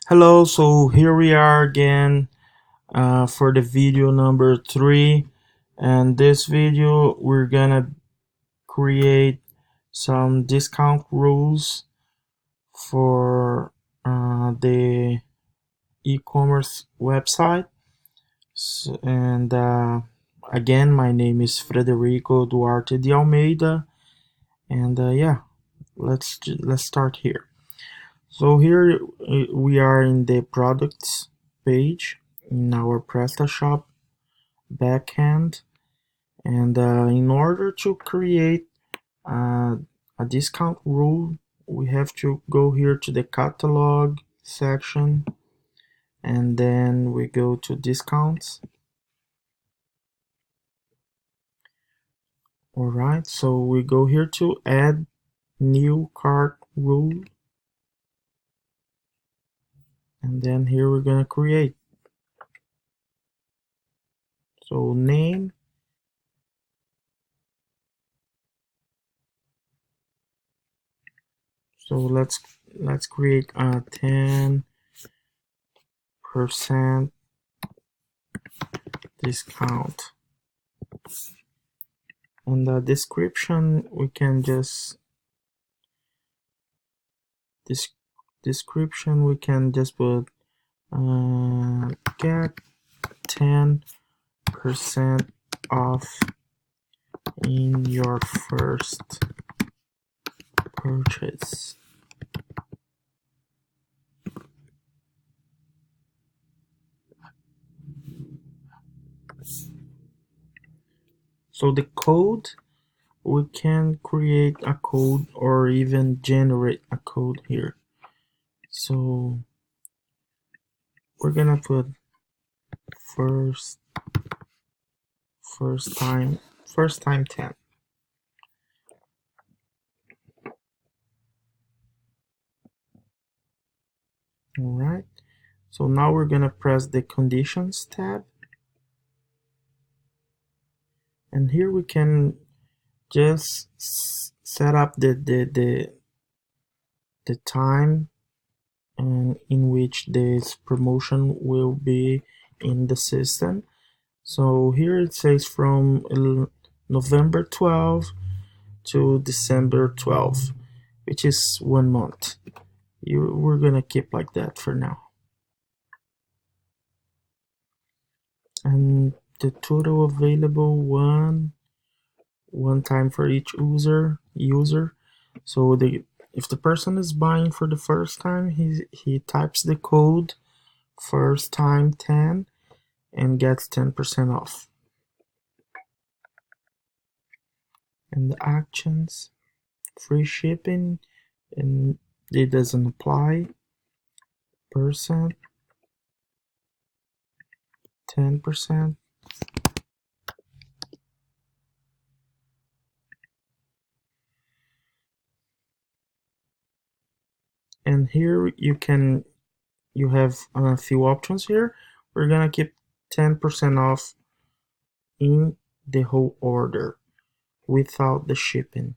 Hello, so here we are again for the video number 3, and this video we're gonna create some discount rules for the e-commerce website. And again, my name is Frederico Duarte de Almeida, and yeah, let's start here. So here we are in the products page in our PrestaShop backend, and in order to create a discount rule, we have to go here to the catalog section, and then we go to discounts. Alright, so we go here to add new cart rule, and then here we're gonna create. So name, so let's create a 10% discount. And the description, we can just put get 10% off in your first purchase. So the code, we can create a code or even generate a code here. So we're gonna put first time 10. Alright, so now we're gonna press the conditions tab, and here we can just set up the time in which this promotion will be in the system. So here it says from November 12 to December 12, which is 1 month. We're gonna keep like that for now. And the total available one time for each user. So if the person is buying for the first time, he types the code first time 10 and gets 10% off. And the actions, free shipping, and it doesn't apply. Percent, 10%. And here you have a few options here. We're gonna keep 10% off in the whole order without the shipping.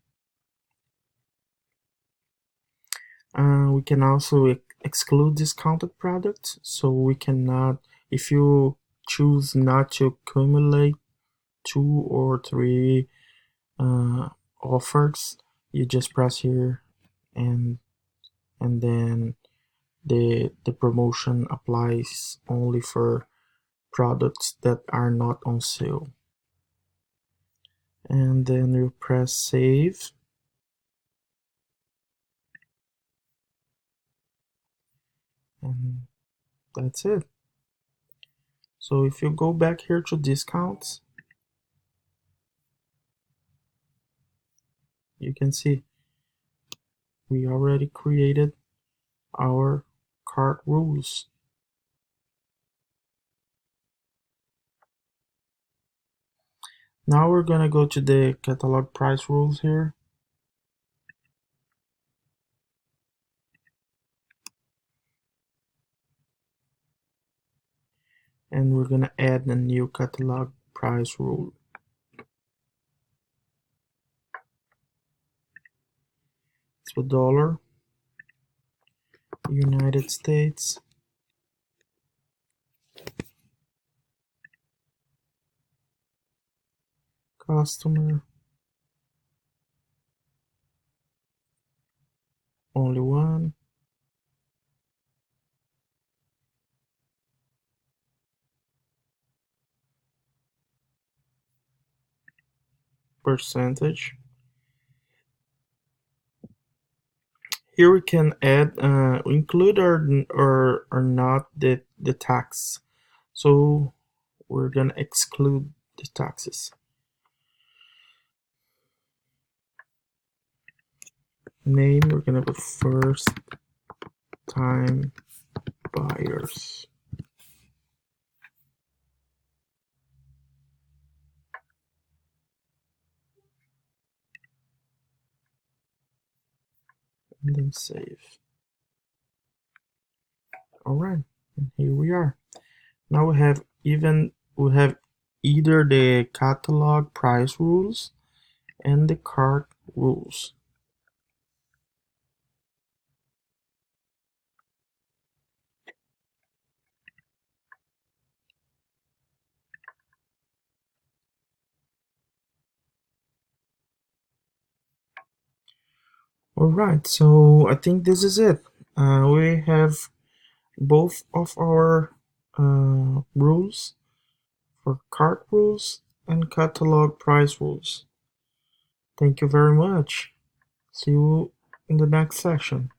We can also exclude discounted products, so we cannot, if you choose not to accumulate 2 or 3 offers, you just press here, and then the promotion applies only for products that are not on sale. And then you press save, and that's it. So if you go back here to discounts, you can see we already created our cart rules. Now we're gonna go to the catalog price rules here. And we're gonna add a new catalog price rule. It's $1, United States, customer, only one, percentage. Here we can add, include or not the tax. So we're gonna exclude the taxes. Name, we're gonna put first time buyers. And then save. All right, and here we are. Now we have either the catalog price rules and the cart rules. All right, so I think this is it. We have both of our rules for cart rules and catalog price rules. Thank you very much. See you in the next section.